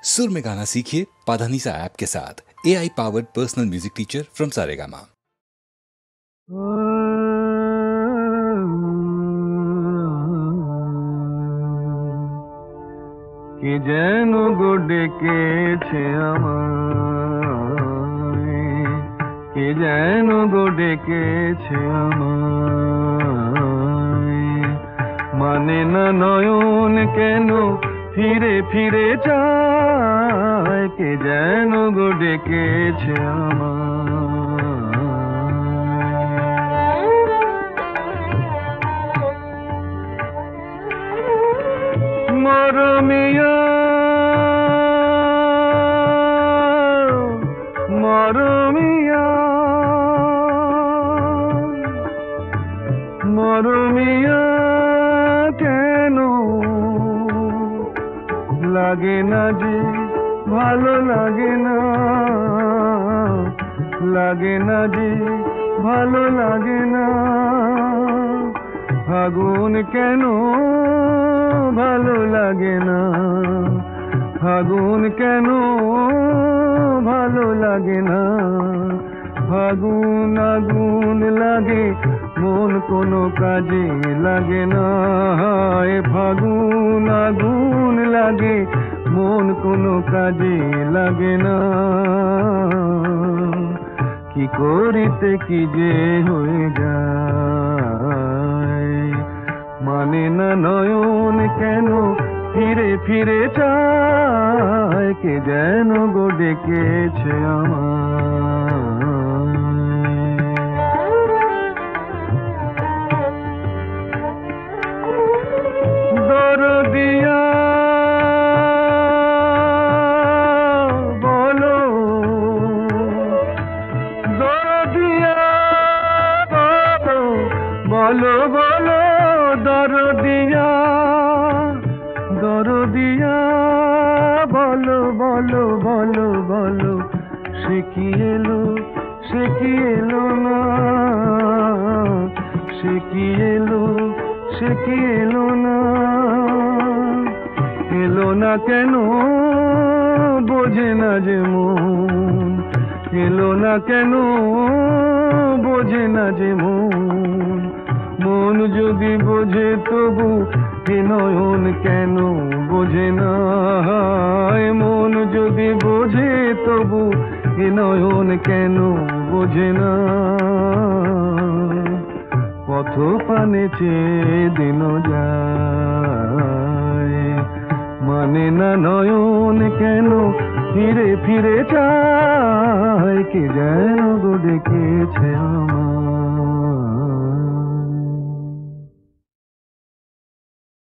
सुर में गाना सीखिए पाधानीसा ऐप के साथ। AI powered personal music teacher from Saregama. কি যেন গো ডেকেছে আমায়, কি যেন গো ডেকেছে আমায়, মানে না নয়ন কেন ফিরে ফিরে চায়, কে যেন গো ডেকেছে আমায়। মরমিয়া মরমিয়া মরমিয়া কেন লাগে না যে ভালো লাগে না, লাগে না যে ভালো লাগে না, ফাগুন কেন ভালো লাগে না, ফাগুন কেন ভালো লাগে না, ফাগুন আগুন লাগে মন কোনো কাজে লাগে না, ফাগুন আগুন লাগে মন কোনো কাজে লাগে না, কি করিতে কি যে হয়ে যায়, মানে না নয়ন কেন ফিরে ফিরে চায়, কে যেন গো ডেকেছে আমায়। দরদিয়া বলো, দরদিয়া বলো, বলো দরদিয়া, দরদিয়া বলো, বলো বলো বলো, সে কি এলো, সে কি এলো না, সে কি এলো, সে কি এলো না, এলো না কেন বোঝে না যে মন, এলো না কেন বোঝে না যে মন, মন যদি বোঝে তবু এ নয়ন কেন বোঝে না, মন যদি বোঝে তবু এ নয়ন কেন বোঝে না, পথ পানে চেয়ে দিন যায়, মানে না নয়ন কেন ফিরে ফিরে চায়, কে যেন গো ডেকেছে আমায়।